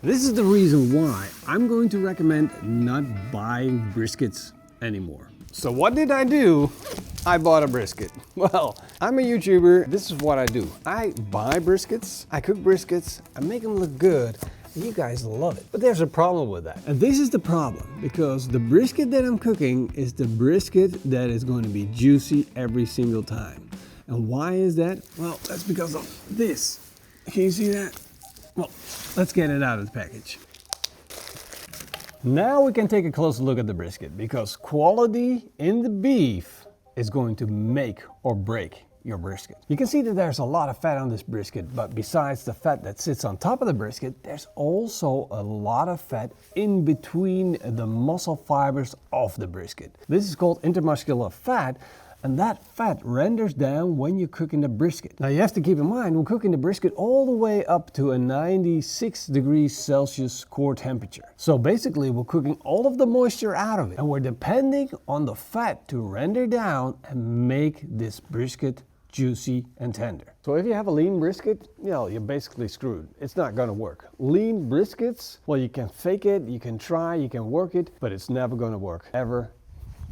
This is the reason why I'm going to recommend not buying briskets anymore. So what did I do? I bought a brisket. Well, I'm a YouTuber. This is what I do. I buy briskets, I cook briskets, I make them look good. You guys love it. But there's a problem with that. And this is the problem, because the brisket that I'm cooking is the brisket that is going to be juicy every single time. And why is that? Well, that's because of this. Can you see that? Well, let's get it out of the package. Now we can take a closer look at the brisket, because quality in the beef is going to make or break your brisket. You can see that there's a lot of fat on this brisket, but besides the fat that sits on top of the brisket, there's also a lot of fat in between the muscle fibers of the brisket. This is called intermuscular fat, and that fat renders down when you're cooking the brisket. Now you have to keep in mind, we're cooking the brisket all the way up to a 96 degrees Celsius core temperature. So basically we're cooking all of the moisture out of it, and we're depending on the fat to render down and make this brisket juicy and tender. So if you have a lean brisket, you're basically screwed. It's not gonna work. Lean briskets, well, you can fake it, you can try, you can work it, but it's never gonna work, ever,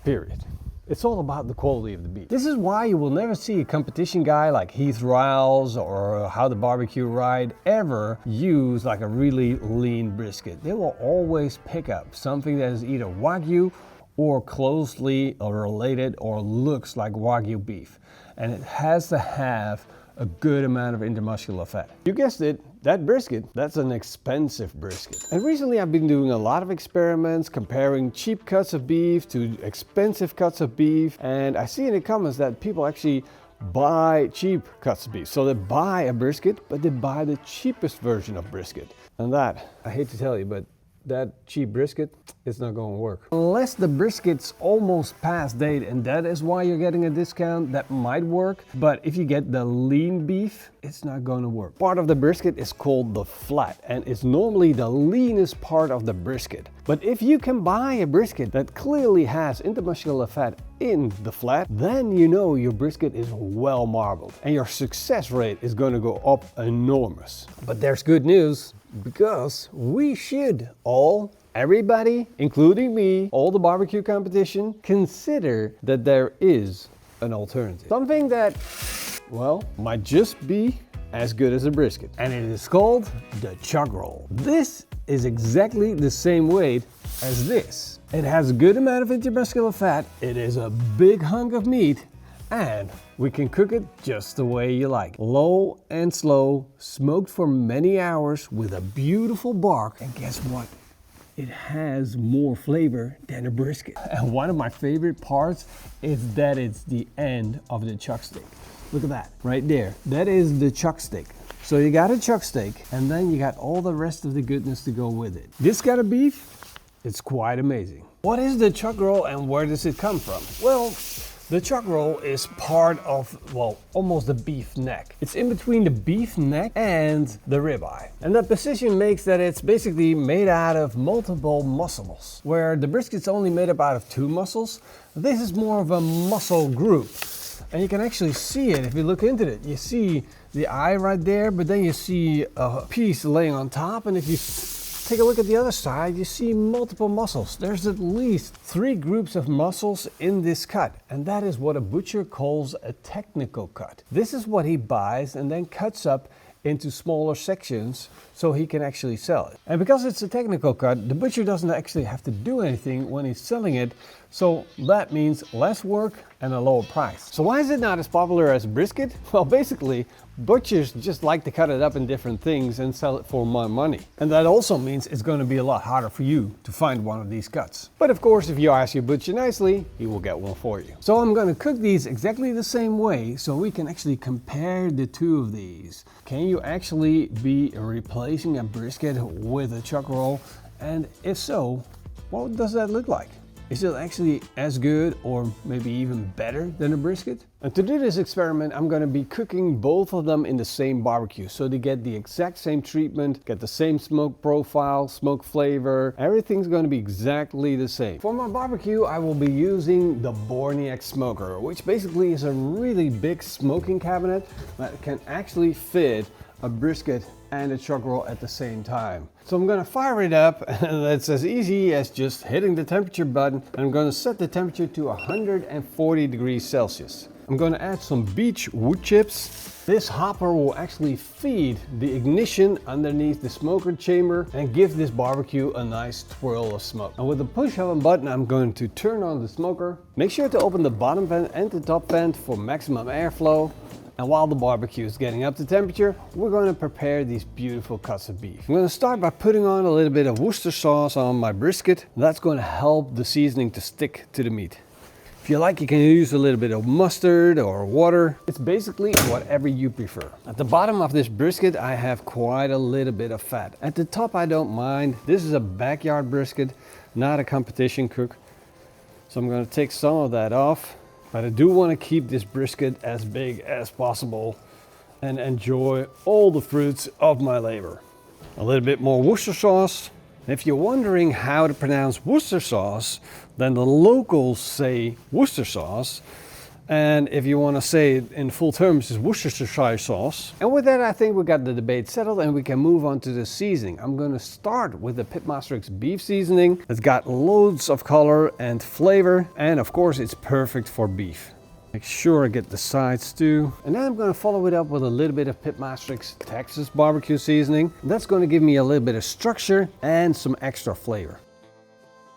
period. It's all about the quality of the beef. This is why you will never see a competition guy like Heath Riles or How the Barbecue Ride ever use like a really lean brisket. They will always pick up something that is either Wagyu or closely related or looks like Wagyu beef. And it has to have a good amount of intermuscular fat. You guessed it, that brisket, that's an expensive brisket. And recently I've been doing a lot of experiments comparing cheap cuts of beef to expensive cuts of beef. And I see in the comments that people actually buy cheap cuts of beef. So they buy a brisket, but they buy the cheapest version of brisket. And that, I hate to tell you, but that cheap brisket is not going to work. Unless the brisket's almost past date, and that is why you're getting a discount, that might work. But if you get the lean beef, it's not going to work. Part of the brisket is called the flat, and it's normally the leanest part of the brisket. But if you can buy a brisket that clearly has intermuscular fat in the flat, then you know your brisket is well marbled and your success rate is going to go up enormous. But there's good news, because we should all, everybody, including me, all the barbecue competition, consider that there is an alternative. Something that, well, might just be as good as a brisket. And it is called the chuck roll. This is exactly the same weight as this. It has a good amount of intermuscular fat, it is a big hunk of meat, and we can cook it just the way you like. Low and slow, smoked for many hours with a beautiful bark. And guess what? It has more flavor than a brisket. And one of my favorite parts is that it's the end of the chuck steak. Look at that, right there. That is the chuck steak. So you got a chuck steak, and then you got all the rest of the goodness to go with it. This kind of beef, it's quite amazing. What is the chuck roll and where does it come from? Well, the chuck roll is part of, well, almost the beef neck. It's in between the beef neck and the ribeye. And that position makes that it's basically made out of multiple muscles. Where the brisket's only made up out of 2 muscles, this is more of a muscle group. And you can actually see it if you look into it. You see the eye right there, but then you see a piece laying on top, and if you take a look at the other side, you see multiple muscles. There's at least 3 groups of muscles in this cut, and that is what a butcher calls a technical cut. This is what he buys and then cuts up into smaller sections so he can actually sell it. And because it's a technical cut, the butcher doesn't actually have to do anything when he's selling it, so that means less work and a lower price. So why is it not as popular as brisket? Well, basically, butchers just like to cut it up in different things and sell it for more money. And that also means it's going to be a lot harder for you to find one of these cuts. But of course, if you ask your butcher nicely, he will get one for you. So I'm going to cook these exactly the same way so we can actually compare the 2 of these. Can you actually be replacing a brisket with a chuck roll? And if so, what does that look like? Is it actually as good or maybe even better than a brisket? And to do this experiment, I'm going to be cooking both of them in the same barbecue. So they get the exact same treatment, get the same smoke profile, smoke flavor. Everything's going to be exactly the same. For my barbecue, I will be using the Borniak smoker, which basically is a really big smoking cabinet that can actually fit a brisket and the chuck roll at the same time. So I'm gonna fire it up, and that's as easy as just hitting the temperature button. And I'm gonna set the temperature to 140 degrees Celsius. I'm gonna add some beech wood chips. This hopper will actually feed the ignition underneath the smoker chamber and give this barbecue a nice twirl of smoke. And with the push of a button, I'm going to turn on the smoker. Make sure to open the bottom vent and the top vent for maximum airflow. And while the barbecue is getting up to temperature, we're going to prepare these beautiful cuts of beef. I'm going to start by putting on a little bit of Worcester sauce on my brisket. That's going to help the seasoning to stick to the meat. If you like, you can use a little bit of mustard or water. It's basically whatever you prefer. At the bottom of this brisket, I have quite a little bit of fat. At the top, I don't mind. This is a backyard brisket, not a competition cook. So I'm going to take some of that off. But I do want to keep this brisket as big as possible and enjoy all the fruits of my labor. A little bit more Worcester sauce. If you're wondering how to pronounce Worcester sauce, then the locals say Worcester sauce. And if you want to say it in full terms, it's Worcestershire sauce. And with that, I think we got the debate settled and we can move on to the seasoning. I'm going to start with the PitmasterX beef seasoning. It's got loads of color and flavor. And of course, it's perfect for beef. Make sure I get the sides too. And then I'm going to follow it up with a little bit of PitmasterX Texas barbecue seasoning. That's going to give me a little bit of structure and some extra flavor.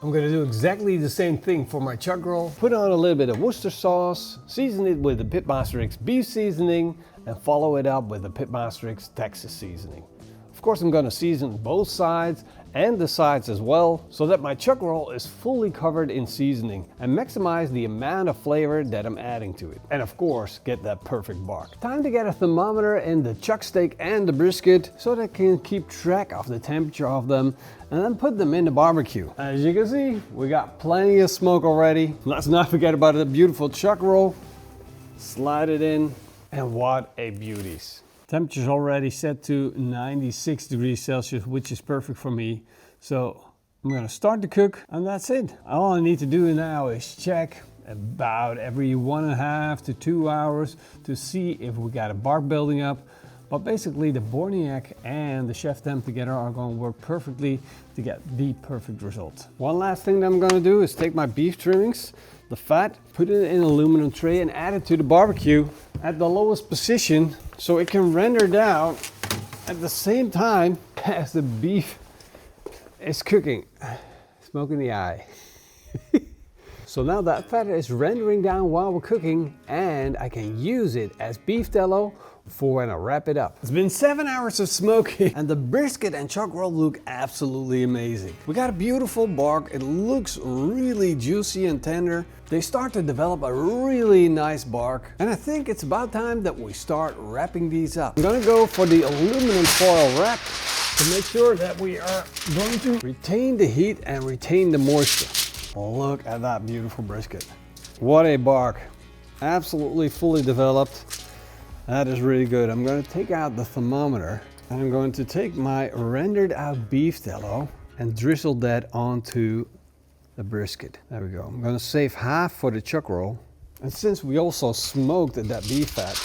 I'm going to do exactly the same thing for my chuck roll. Put on a little bit of Worcester sauce, season it with the PitmasterX beef seasoning, and follow it up with the PitmasterX Texas seasoning. Of course, I'm going to season both sides and the sides as well, so that my chuck roll is fully covered in seasoning and maximize the amount of flavor that I'm adding to it. And of course, get that perfect bark. Time to get a thermometer in the chuck steak and the brisket so that I can keep track of the temperature of them and then put them in the barbecue. As you can see, we got plenty of smoke already. Let's not forget about the beautiful chuck roll. Slide it in, and what a beauties. Temperature's already set to 96 degrees Celsius, which is perfect for me. So I'm gonna start to cook, and that's it. All I need to do now is check about every 1.5 to 2 hours to see if we got a bark building up. But basically the Borniak and the chef temp together are going to work perfectly to get the perfect result. One last thing that I'm going to do is take my beef trimmings, the fat, put it in an aluminum tray and add it to the barbecue at the lowest position so it can render down at the same time as the beef is cooking. Smoke in the eye. So now that fat is rendering down while we're cooking, and I can use it as beef tallow for when I wrap it up. It's been 7 hours of smoking and the brisket and chuck roll look absolutely amazing. We got a beautiful bark. It looks really juicy and tender. They start to develop a really nice bark, and I think it's about time that we start wrapping these up. I'm gonna go for the aluminum foil wrap to make sure that we are going to retain the heat and retain the moisture. Look at that beautiful brisket. What a bark. Absolutely fully developed. That is really good. I'm going to take out the thermometer and I'm going to take my rendered out beef tallow and drizzle that onto the brisket. There we go. I'm going to save half for the chuck roll. And since we also smoked that beef fat,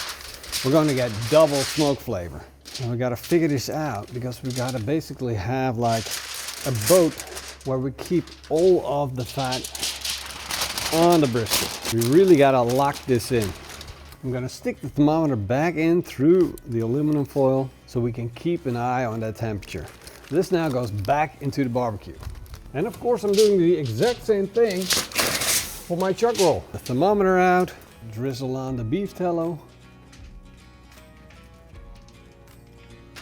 we're going to get double smoke flavor. And we got to figure this out because we got to basically have like a boat where we keep all of the fat on the brisket. We really got to lock this in. I'm gonna stick the thermometer back in through the aluminum foil so we can keep an eye on that temperature. This now goes back into the barbecue. And of course I'm doing the exact same thing for my chuck roll. The thermometer out, drizzle on the beef tallow,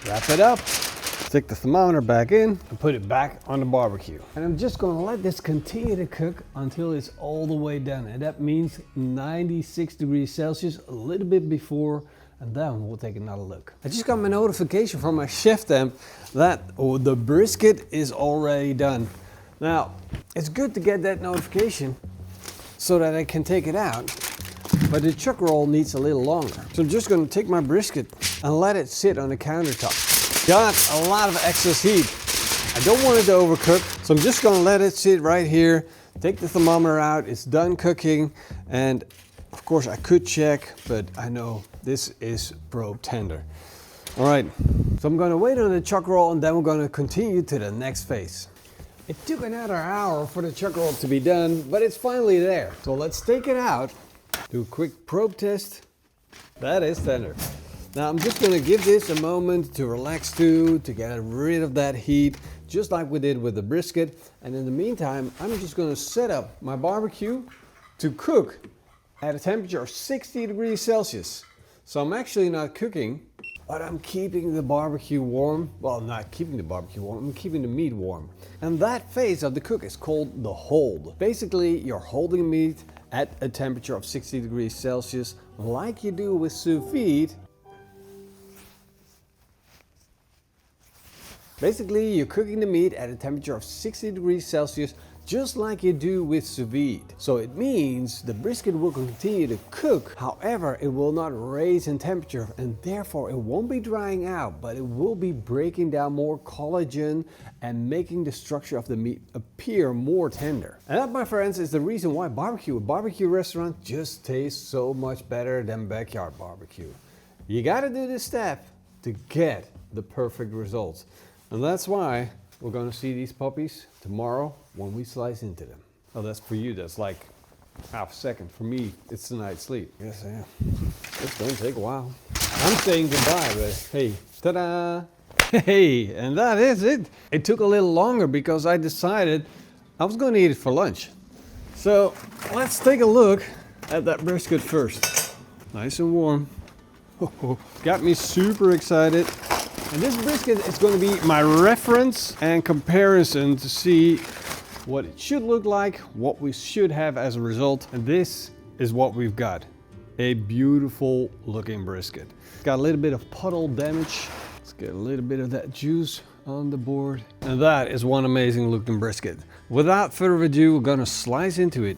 wrap it up, stick the thermometer back in and put it back on the barbecue. And I'm just gonna let this continue to cook until it's all the way done. And that means 96 degrees Celsius, a little bit before, and then we'll take another look. I just got my notification from my chef temp that the brisket is already done. Now, it's good to get that notification so that I can take it out, but the chuck roll needs a little longer. So I'm just gonna take my brisket and let it sit on the countertop. Got a lot of excess heat. I don't want it to overcook, so I'm just gonna let it sit right here, take the thermometer out, it's done cooking, and of course I could check, but I know this is probe tender. All right, So I'm gonna wait on the chuck roll and then we're gonna continue to the next phase. It took another hour for the chuck roll to be done, but it's finally there. So let's take it out, do a quick probe test. That is tender. Now I'm just gonna give this a moment to relax to get rid of that heat, just like we did with the brisket. And in the meantime, I'm just gonna set up my barbecue to cook at a temperature of 60 degrees Celsius. So I'm actually not cooking, but I'm keeping the barbecue warm. Well, not keeping the barbecue warm, I'm keeping the meat warm. And that phase of the cook is called the hold. Basically, you're holding meat at a temperature of 60 degrees Celsius, like you do with sous vide. Basically, you're cooking the meat at a temperature of 60 degrees Celsius, just like you do with sous vide. So it means the brisket will continue to cook, however, it will not raise in temperature and therefore it won't be drying out, but it will be breaking down more collagen and making the structure of the meat appear more tender. And that, my friends, is the reason why a barbecue restaurant just tastes so much better than backyard barbecue. You gotta do this step to get the perfect results. And that's why we're gonna see these puppies tomorrow when we slice into them. Oh, that's for you, that's like half a second. For me, it's a night's sleep. Yes, I am. It's gonna take a while. I'm saying goodbye, but hey, ta-da! Hey, and that is it. It took a little longer because I decided I was gonna eat it for lunch. So let's take a look at that brisket first. Nice and warm. Got me super excited. And this brisket is going to be my reference and comparison to see what it should look like, what we should have as a result. And this is what we've got. A beautiful looking brisket. Got a little bit of puddle damage. Let's get a little bit of that juice on the board. And that is one amazing looking brisket. Without further ado, we're going to slice into it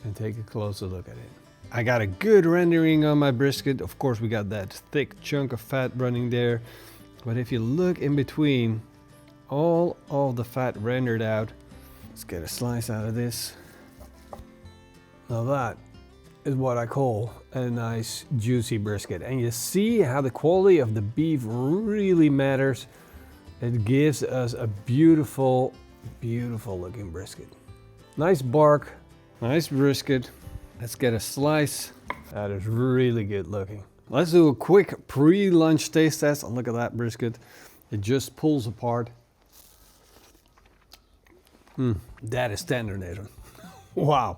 and take a closer look at it. I got a good rendering on my brisket. Of course, we got that thick chunk of fat running there. But if you look in between, all of the fat rendered out. Let's get a slice out of this. Now that is what I call a nice juicy brisket. And you see how the quality of the beef really matters. It gives us a beautiful, beautiful looking brisket. Nice bark, nice brisket. Let's get a slice. That is really good looking. Let's do a quick pre-lunch taste test. Look at that brisket. It just pulls apart. That is tender, Nathan. Wow.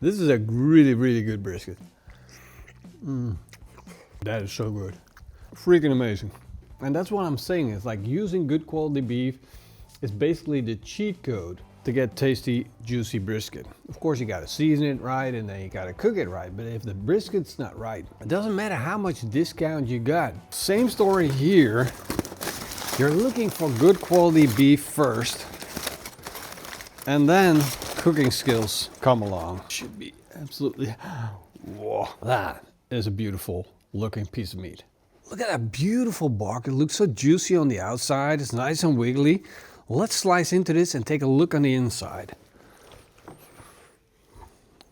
This is a really, really good brisket. That is so good. Freaking amazing. And that's what I'm saying. It's like using good quality beef is basically the cheat code to get tasty, juicy brisket. Of course, you gotta season it right and then you gotta cook it right. But if the brisket's not right, it doesn't matter how much discount you got. Same story here. You're looking for good quality beef first, and then cooking skills come along. Should be absolutely, whoa. That is a beautiful looking piece of meat. Look at that beautiful bark. It looks so juicy on the outside. It's nice and wiggly. Let's slice into this and take a look on the inside.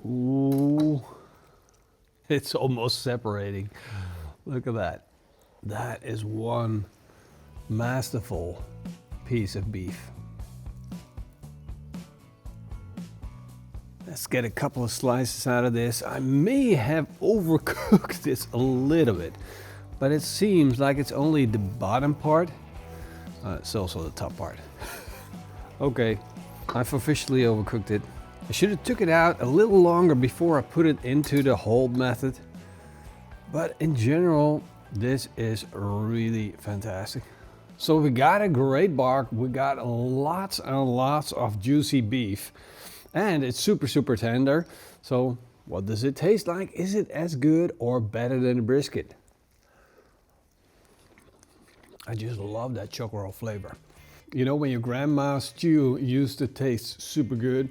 Ooh, it's almost separating. Look at that. That is one masterful piece of beef. Let's get a couple of slices out of this. I may have overcooked this a little bit, but it seems like it's only the bottom part. It's also the top part. Okay, I've officially overcooked it. I should have took it out a little longer before I put it into the hold method. But in general, this is really fantastic. So we got a great bark, we got lots and lots of juicy beef, and it's super, super tender. So what does it taste like? Is it as good or better than a brisket? I just love that chuck roll flavor. You know, when your grandma's stew used to taste super good,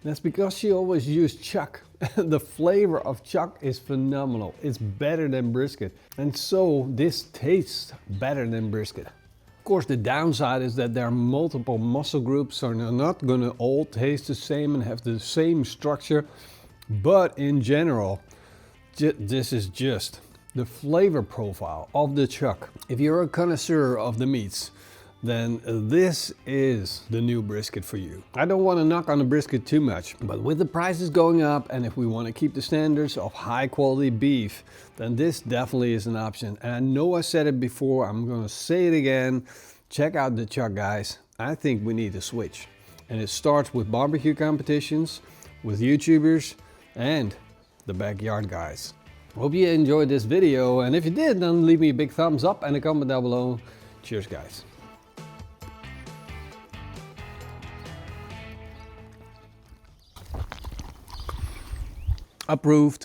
that's because she always used chuck. The flavor of chuck is phenomenal. It's better than brisket. And so this tastes better than brisket. Of course, the downside is that there are multiple muscle groups, so they're not gonna all taste the same and have the same structure. But in general, this is just the flavor profile of the chuck. If you're a connoisseur of the meats, then this is the new brisket for you. I don't want to knock on the brisket too much, but with the prices going up, and if we want to keep the standards of high quality beef, then this definitely is an option. And I know I said it before, I'm going to say it again. Check out the chuck, guys. I think we need to switch. And it starts with barbecue competitions, with YouTubers, and the backyard guys. Hope you enjoyed this video, and if you did, then leave me a big thumbs up and a comment down below. Cheers, guys. Approved.